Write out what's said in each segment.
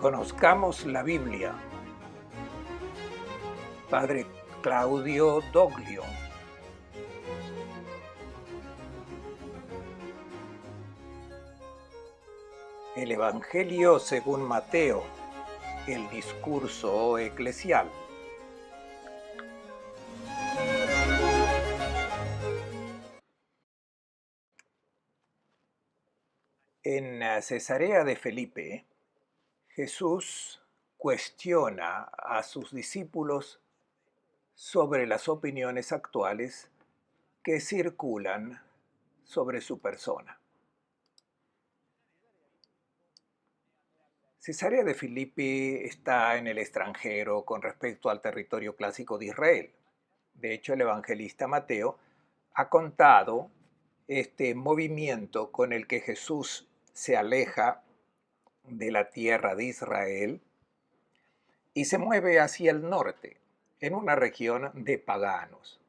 Conozcamos la Biblia. Padre Claudio Doglio. El Evangelio según Mateo, el discurso eclesial. En Cesarea de Felipe, Jesús cuestiona a sus discípulos sobre las opiniones actuales que circulan sobre su persona. Cesarea de Filipe está en el extranjero con respecto al territorio clásico de Israel. De hecho, el evangelista Mateo ha contado este movimiento con el que Jesús se aleja de la tierra de Israel y se mueve hacia el norte, en una región de paganos.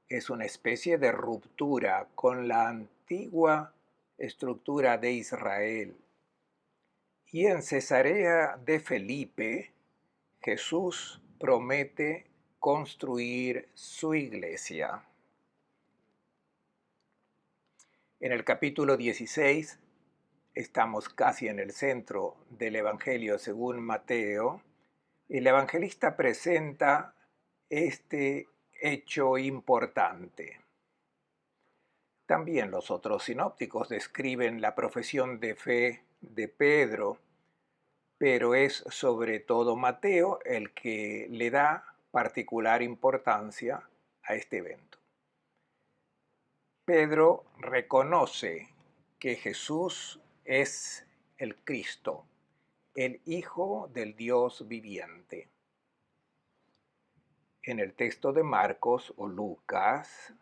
Es una especie de ruptura con la antigua estructura de Israel. Y en Cesarea de Felipe, Jesús promete construir su iglesia. En el capítulo 16, estamos casi en el centro del Evangelio según Mateo. El evangelista presenta este hecho importante. También los otros sinópticos describen la profesión de fe de Pedro, pero es sobre todo Mateo el que le da particular importancia a este evento. Pedro reconoce que Jesús es el Cristo, el Hijo del Dios viviente. En el texto de Marcos o Lucas,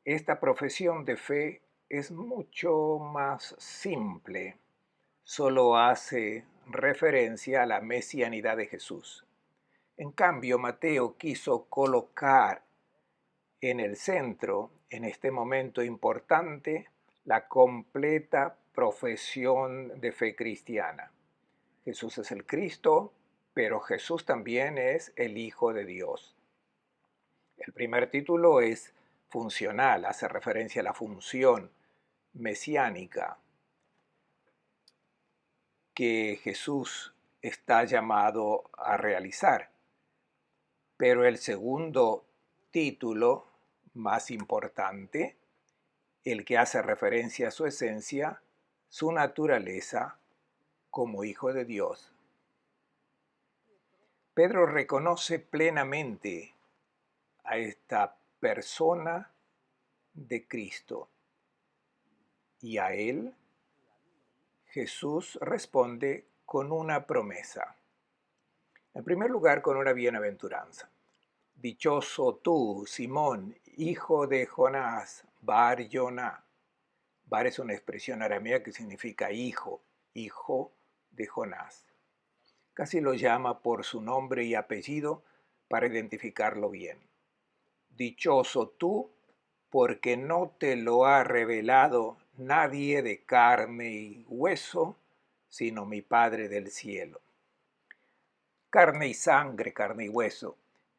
esta profesión de fe es mucho más simple. Solo hace referencia a la mesianidad de Jesús. En cambio, Mateo quiso colocar en el centro, en este momento importante, la completa profesión de fe cristiana. Jesús es el Cristo, pero Jesús también es el Hijo de Dios. El primer título es funcional, hace referencia a la función mesiánica que Jesús está llamado a realizar. Pero el segundo título, más importante, el que hace referencia a su esencia, su naturaleza como Hijo de Dios. Pedro reconoce plenamente a esta persona de Cristo y a él Jesús responde con una promesa. En primer lugar, con una bienaventuranza. Dichoso tú, Simón, hijo de Jonás, Bar Yoná. Bar es una expresión aramea que significa hijo, hijo de Jonás. Casi lo llama por su nombre y apellido para identificarlo bien. Dichoso tú, porque no te lo ha revelado nadie de carne y hueso, sino mi Padre del cielo. Carne y sangre, carne y hueso,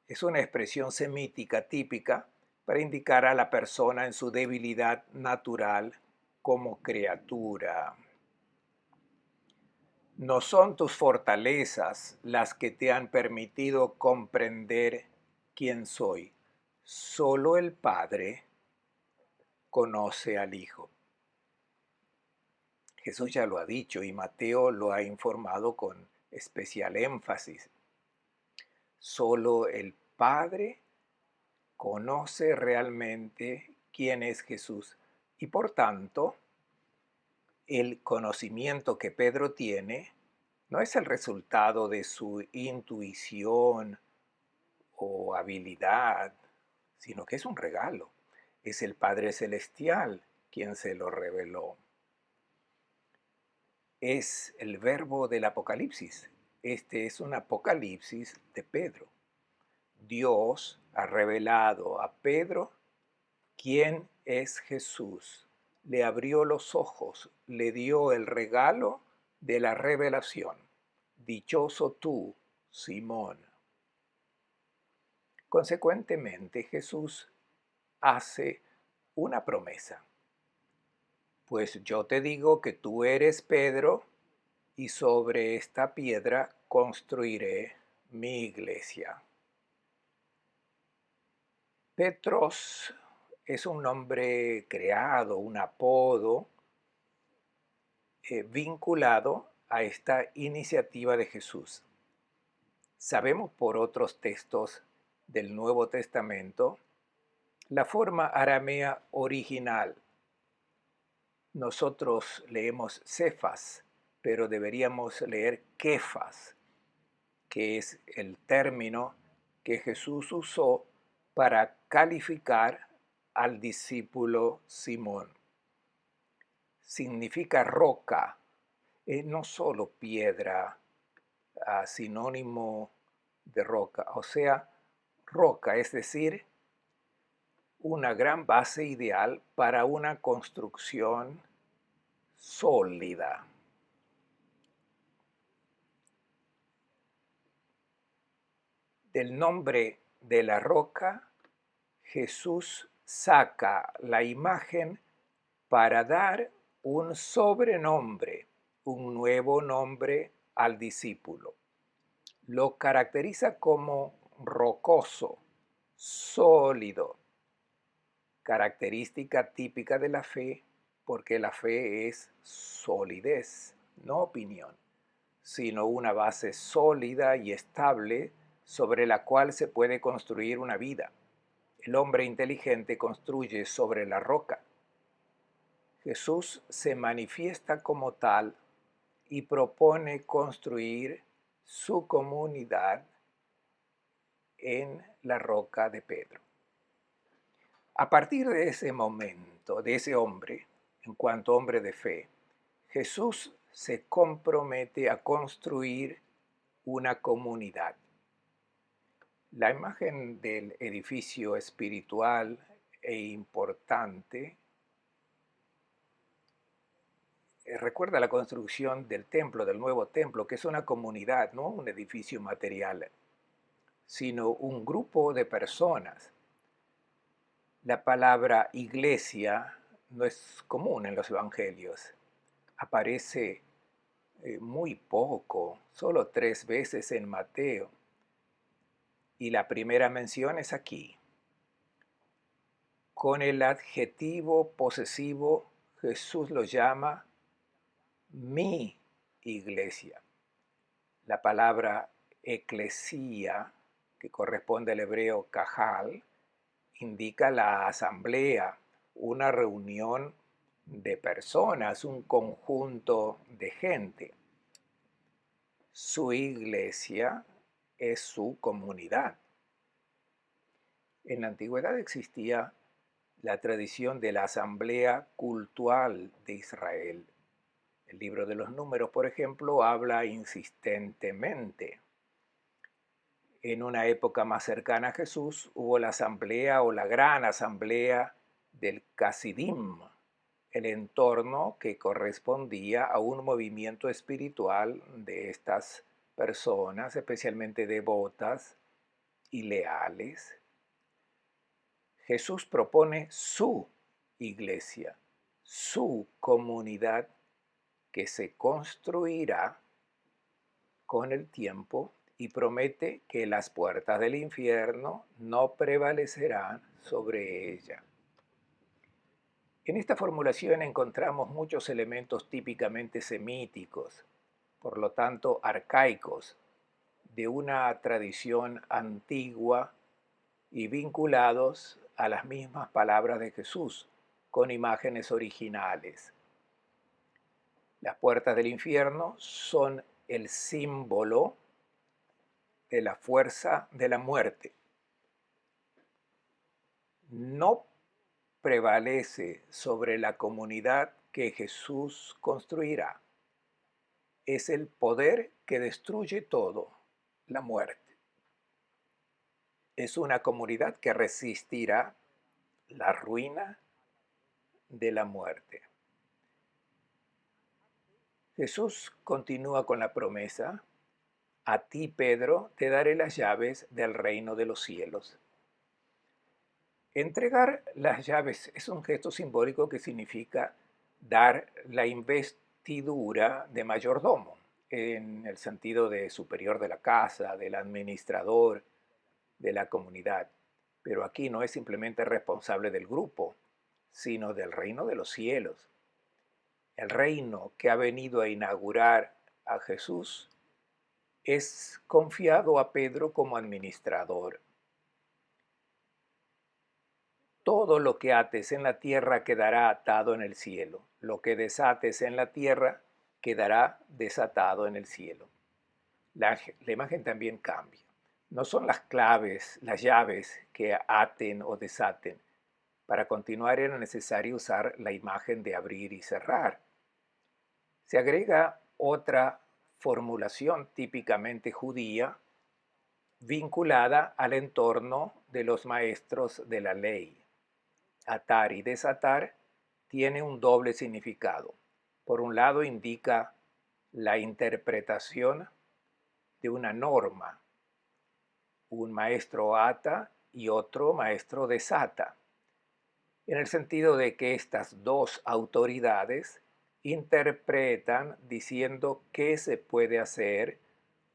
es una expresión semítica típica para indicar a la persona en su debilidad natural como criatura. No son tus fortalezas las que te han permitido comprender quién soy. Solo el Padre conoce al Hijo. Jesús ya lo ha dicho y Mateo lo ha informado con especial énfasis. Solo el Padre conoce realmente quién es Jesús y por tanto el conocimiento que Pedro tiene no es el resultado de su intuición o habilidad, sino que es un regalo. Es el Padre Celestial quien se lo reveló. Es el verbo del Apocalipsis. Este es un Apocalipsis de Pedro. Dios ha revelado a Pedro quién es Jesús. Le abrió los ojos, le dio el regalo de la revelación. dichoso tú, Simón. Consecuentemente, Jesús hace una promesa. Pues yo te digo que tú eres Pedro, y sobre esta piedra construiré mi iglesia. Petros es un nombre creado, un apodo vinculado a esta iniciativa de Jesús. Sabemos por otros textos del Nuevo Testamento la forma aramea original. Nosotros leemos Cefas, pero deberíamos leer Kefas, que es el término que Jesús usó para calificar al discípulo Simón. Significa roca, no solo piedra, sinónimo de roca, o sea, roca, es decir, una gran base ideal para una construcción sólida. Del nombre de la roca, Jesús saca la imagen para dar un sobrenombre, un nuevo nombre al discípulo. Lo caracteriza como rocoso, sólido, característica típica de la fe, porque la fe es solidez, no opinión, sino una base sólida y estable sobre la cual se puede construir una vida. El hombre inteligente construye sobre la roca. Jesús se manifiesta como tal y propone construir su comunidad en la roca de Pedro. A partir de ese momento, de ese hombre, en cuanto hombre de fe, Jesús se compromete a construir una comunidad. La imagen del edificio espiritual e importante recuerda la construcción del templo, del nuevo templo, que es una comunidad, no un edificio material, sino un grupo de personas. La palabra iglesia no es común en los evangelios. Aparece muy poco, solo 3 veces en Mateo. Y la primera mención es aquí. Con el adjetivo posesivo, Jesús lo llama mi iglesia. La palabra eclesía, que corresponde al hebreo cajal, indica la asamblea, una reunión de personas, un conjunto de gente. Su iglesia es su comunidad. En la antigüedad existía la tradición de la asamblea cultural de Israel. El libro de los Números, por ejemplo, habla insistentemente. En una época más cercana a Jesús hubo la asamblea o la gran asamblea del Casidim, el entorno que correspondía a un movimiento espiritual de estas personas, especialmente devotas y leales. Jesús propone su iglesia, su comunidad que se construirá con el tiempo y promete que las puertas del infierno no prevalecerán sobre ella. En esta formulación encontramos muchos elementos típicamente semíticos, por lo tanto arcaicos, de una tradición antigua y vinculados a las mismas palabras de Jesús, con imágenes originales. Las puertas del infierno son el símbolo de la fuerza de la muerte. No prevalece sobre la comunidad que Jesús construirá. Es el poder que destruye todo, la muerte. Es una comunidad que resistirá la ruina de la muerte. Jesús continúa con la promesa a ti, Pedro, te daré las llaves del reino de los cielos. Entregar las llaves es un gesto simbólico que significa dar la investidura de mayordomo, en el sentido de superior de la casa, del administrador de la comunidad. Pero aquí no es simplemente responsable del grupo, sino del reino de los cielos. El reino que ha venido a inaugurar a Jesús es confiado a Pedro como administrador. Todo lo que ates en la tierra quedará atado en el cielo. Lo que desates en la tierra quedará desatado en el cielo. La imagen también cambia. No son las claves, las llaves que aten o desaten. Para continuar era necesario usar la imagen de abrir y cerrar. Se agrega otra formulación típicamente judía vinculada al entorno de los maestros de la ley. Atar y desatar tiene un doble significado. Por un lado indica la interpretación de una norma. Un maestro ata y otro maestro desata, en el sentido de que estas dos autoridades interpretan diciendo qué se puede hacer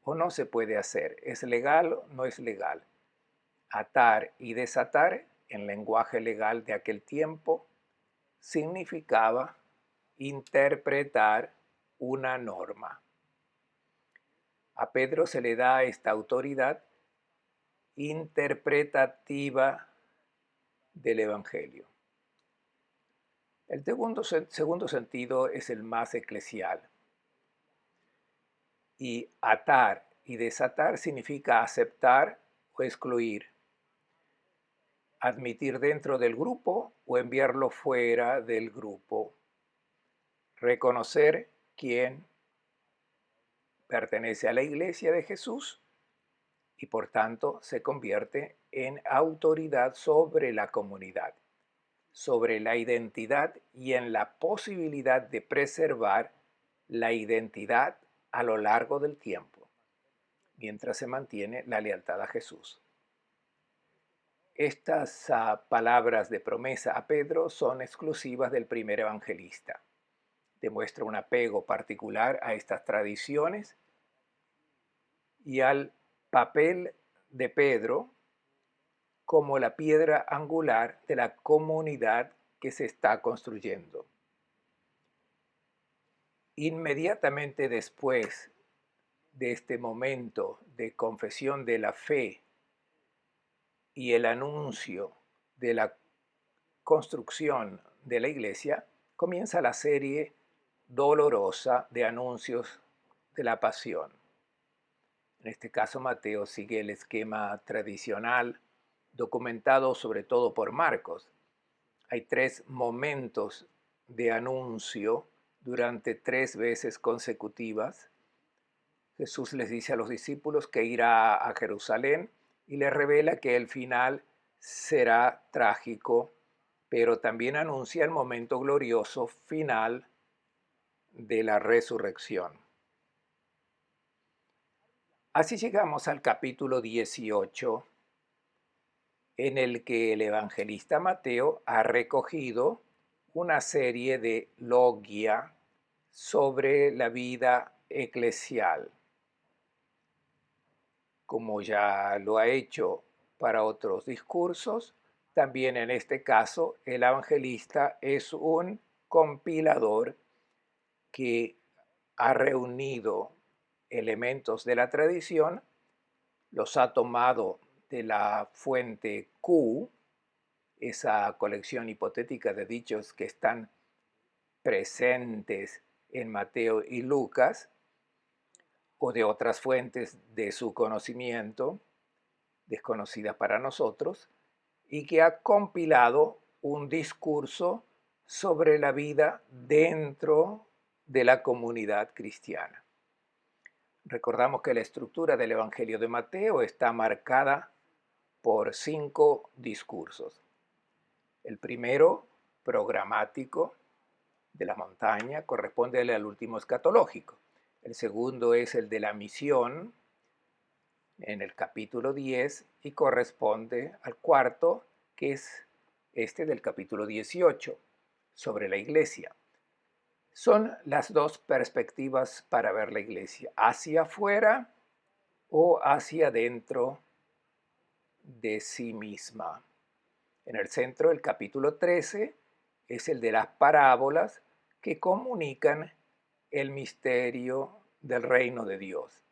o no se puede hacer, es legal o no es legal. Atar y desatar, en lenguaje legal de aquel tiempo, significaba interpretar una norma. A Pedro se le da esta autoridad interpretativa del Evangelio. El segundo sentido es el más eclesial. Y atar y desatar significa aceptar o excluir, admitir dentro del grupo o enviarlo fuera del grupo, reconocer quién pertenece a la iglesia de Jesús y por tanto se convierte en autoridad sobre la comunidad, sobre la identidad y en la posibilidad de preservar la identidad a lo largo del tiempo, mientras se mantiene la lealtad a Jesús. Estas palabras de promesa a Pedro son exclusivas del primer evangelista. Demuestra un apego particular a estas tradiciones y al papel de Pedro como la piedra angular de la comunidad que se está construyendo. Inmediatamente después de este momento de confesión de la fe y el anuncio de la construcción de la iglesia, comienza la serie dolorosa de anuncios de la pasión. En este caso, Mateo sigue el esquema tradicional documentado sobre todo por Marcos. Hay 3 momentos de anuncio durante 3 veces consecutivas. Jesús les dice a los discípulos que irá a Jerusalén y les revela que el final será trágico, pero también anuncia el momento glorioso final de la resurrección. Así llegamos al capítulo 18, en el que el evangelista Mateo ha recogido una serie de logia sobre la vida eclesial. Como ya lo ha hecho para otros discursos, también en este caso el evangelista es un compilador que ha reunido elementos de la tradición, los ha tomado de la fuente Q, esa colección hipotética de dichos que están presentes en Mateo y Lucas, o de otras fuentes de su conocimiento, desconocidas para nosotros, y que ha compilado un discurso sobre la vida dentro de la comunidad cristiana. Recordamos que la estructura del Evangelio de Mateo está marcada por 5 discursos. El primero, programático, de la montaña, corresponde al último escatológico. El segundo es el de la misión, en el capítulo 10 y corresponde al cuarto, que es este del capítulo 18, sobre la iglesia. Son las dos perspectivas para ver la iglesia, hacia afuera o hacia dentro de sí misma. En el centro, el capítulo 13 es el de las parábolas que comunican el misterio del reino de Dios.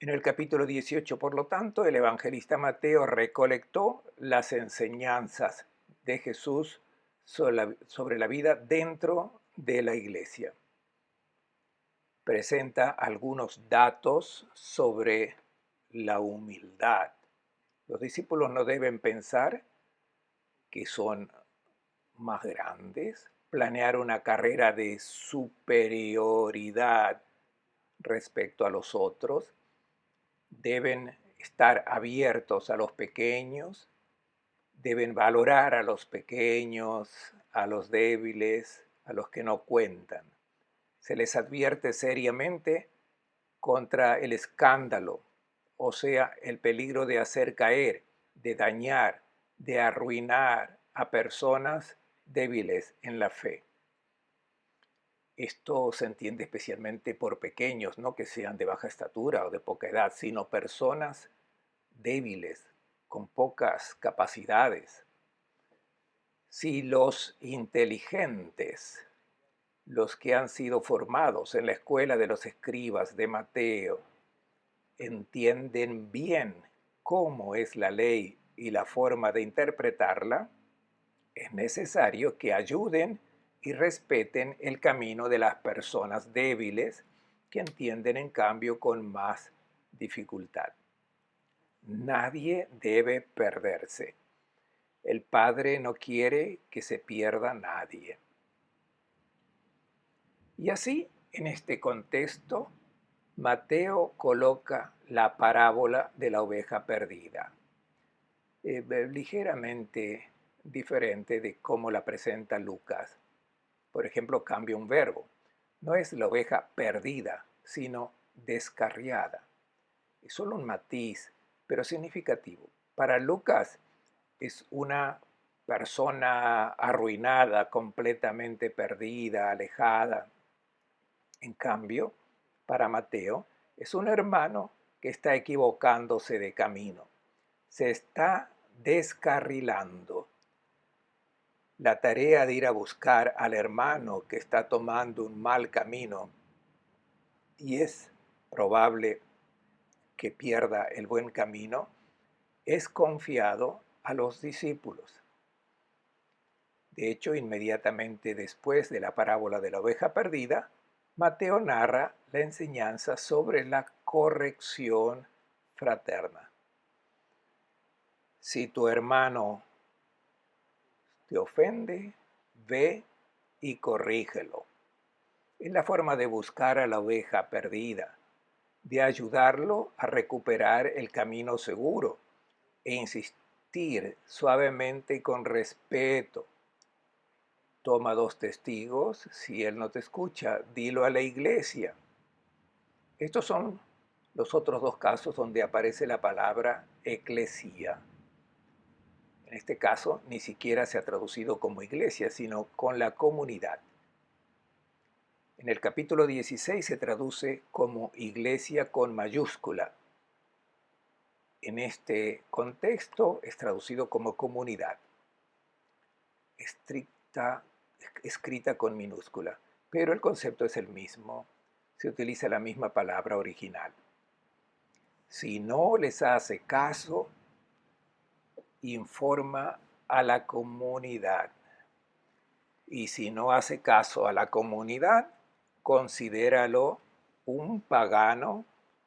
En el capítulo 18, por lo tanto, el evangelista Mateo recolectó las enseñanzas de Jesús sobre la vida dentro de la iglesia. Presenta algunos datos sobre la humildad. Los discípulos no deben pensar que son más grandes, planear una carrera de superioridad respecto a los otros. Deben estar abiertos a los pequeños, deben valorar a los pequeños, a los débiles, a los que no cuentan. Se les advierte seriamente contra el escándalo, o sea, el peligro de hacer caer, de dañar, de arruinar a personas débiles en la fe. Esto se entiende especialmente por pequeños, no que sean de baja estatura o de poca edad, sino personas débiles, con pocas capacidades. Si los inteligentes, los que han sido formados en la escuela de los escribas de Mateo, entienden bien cómo es la ley y la forma de interpretarla, es necesario que ayuden y respeten el camino de las personas débiles que entienden en cambio con más dificultad. Nadie debe perderse. El Padre no quiere que se pierda nadie. Y así, en este contexto, Mateo coloca la parábola de la oveja perdida, ligeramente diferente de cómo la presenta Lucas. Por ejemplo, cambia un verbo. No es la oveja perdida, sino descarriada. Es solo un matiz, pero significativo. Para Lucas es una persona arruinada, completamente perdida, alejada. En cambio, para Mateo, es un hermano que está equivocándose de camino. Se está descarrilando. La tarea de ir a buscar al hermano que está tomando un mal camino y es probable que pierda el buen camino, es confiado a los discípulos. De hecho, inmediatamente después de la parábola de la oveja perdida, Mateo narra la enseñanza sobre la corrección fraterna. Si tu hermano te ofende, ve y corrígelo. Es la forma de buscar a la oveja perdida, de ayudarlo a recuperar el camino seguro e insistir suavemente y con respeto. Toma 2 testigos, si él no te escucha, dilo a la iglesia. Estos son los otros 2 casos donde aparece la palabra eclesía. En este caso, ni siquiera se ha traducido como iglesia, sino con la comunidad. En el capítulo 16 se traduce como iglesia con mayúscula. En este contexto es traducido como comunidad, escrita con minúscula, pero el concepto es el mismo. Se utiliza la misma palabra original. Si no les hace caso, informa a la comunidad. Y si no hace caso a la comunidad, considéralo un pagano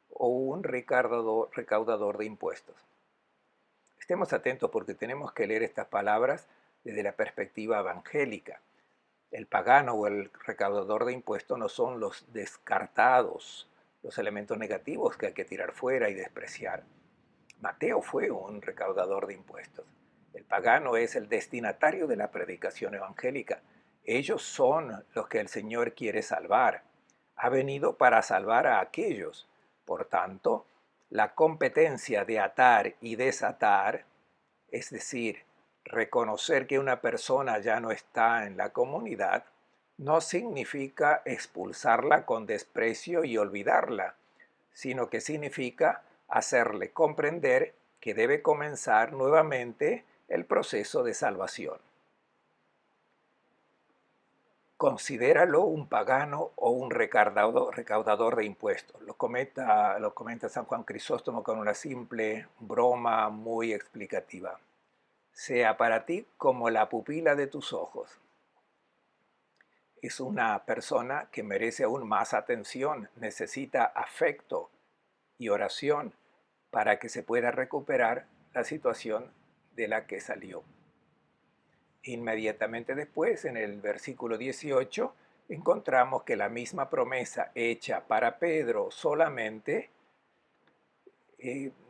o un recaudador de impuestos. Estemos atentos porque tenemos que leer estas palabras desde la perspectiva evangélica. El pagano o el recaudador de impuestos no son los descartados, los elementos negativos que hay que tirar fuera y despreciar. Mateo fue un recaudador de impuestos. El pagano es el destinatario de la predicación evangélica. Ellos son los que el Señor quiere salvar. Ha venido para salvar a aquellos, Por tanto, la competencia de atar y desatar, es decir, reconocer que una persona ya no está en la comunidad, no significa expulsarla con desprecio y olvidarla, sino que significa hacerle comprender que debe comenzar nuevamente el proceso de salvación. Considéralo un pagano o un recaudador de impuestos. Lo comenta San Juan Crisóstomo con una simple broma muy explicativa. Sea para ti como la pupila de tus ojos. Es una persona que merece aún más atención, necesita afecto y oración para que se pueda recuperar la situación de la que salió. Inmediatamente después, en el versículo 18, encontramos que la misma promesa hecha para Pedro solamente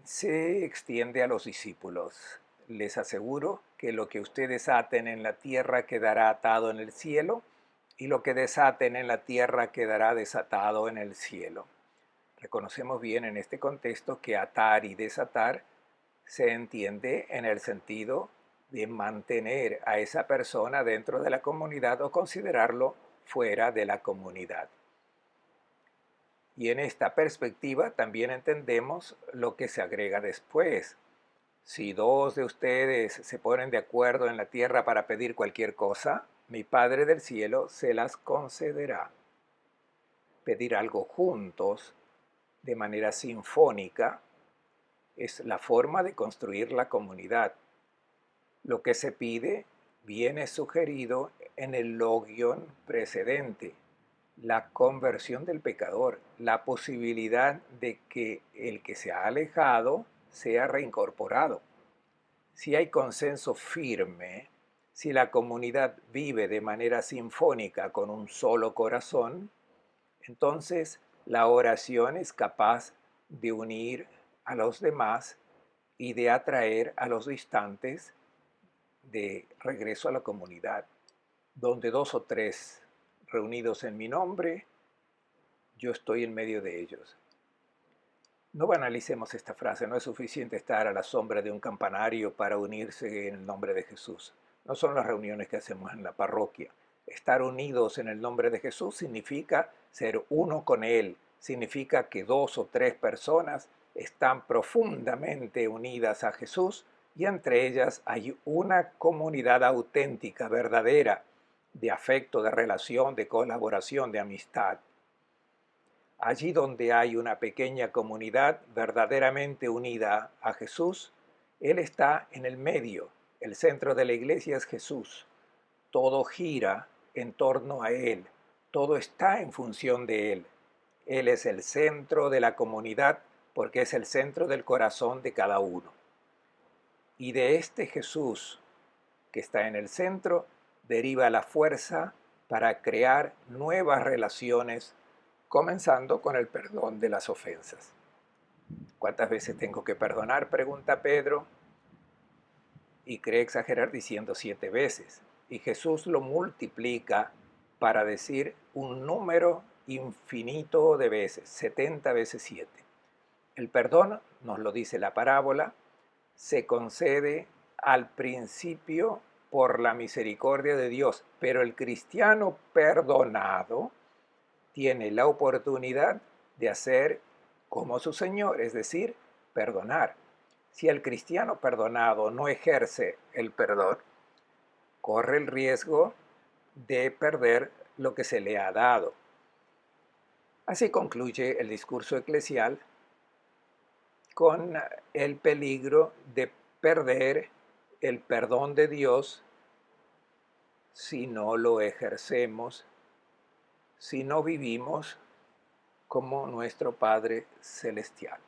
se extiende a los discípulos. Les aseguro que lo que ustedes aten en la tierra quedará atado en el cielo, y lo que desaten en la tierra quedará desatado en el cielo. Reconocemos bien en este contexto que atar y desatar se entiende en el sentido de mantener a esa persona dentro de la comunidad o considerarlo fuera de la comunidad. Y en esta perspectiva también entendemos lo que se agrega después. Si dos de ustedes se ponen de acuerdo en la tierra para pedir cualquier cosa, mi Padre del cielo se las concederá. Pedir algo juntos, de manera sinfónica, es la forma de construir la comunidad. Lo que se pide viene sugerido en el logion precedente, la conversión del pecador, la posibilidad de que el que se ha alejado sea reincorporado. Si hay consenso firme, si la comunidad vive de manera sinfónica con un solo corazón, entonces la oración es capaz de unir a los demás y de atraer a los distantes de regreso a la comunidad. Donde dos o tres reunidos en mi nombre, yo estoy en medio de ellos. No banalicemos esta frase, no es suficiente estar a la sombra de un campanario para unirse en el nombre de Jesús. No son las reuniones que hacemos en la parroquia. Estar unidos en el nombre de Jesús significa ser uno con Él, significa que dos o tres personas están profundamente unidas a Jesús y entre ellas hay una comunidad auténtica, verdadera, de afecto, de relación, de colaboración, de amistad. Allí donde hay una pequeña comunidad verdaderamente unida a Jesús, Él está en el medio. El centro de la iglesia es Jesús. Todo gira en torno a Él. Todo está en función de Él. Él es el centro de la comunidad porque es el centro del corazón de cada uno. Y de este Jesús que está en el centro deriva la fuerza para crear nuevas relaciones, comenzando con el perdón de las ofensas. ¿Cuántas veces tengo que perdonar?, pregunta Pedro, y cree exagerar diciendo 7 veces. Y Jesús lo multiplica para decir un número infinito de veces, 70 veces 7. El perdón, nos lo dice la parábola, se concede al principio por la misericordia de Dios, pero el cristiano perdonado tiene la oportunidad de hacer como su Señor, es decir, perdonar. Si el cristiano perdonado no ejerce el perdón, corre el riesgo de perder lo que se le ha dado. Así concluye el discurso eclesial con el peligro de perder el perdón de Dios si no lo ejercemos, si no vivimos como nuestro Padre Celestial.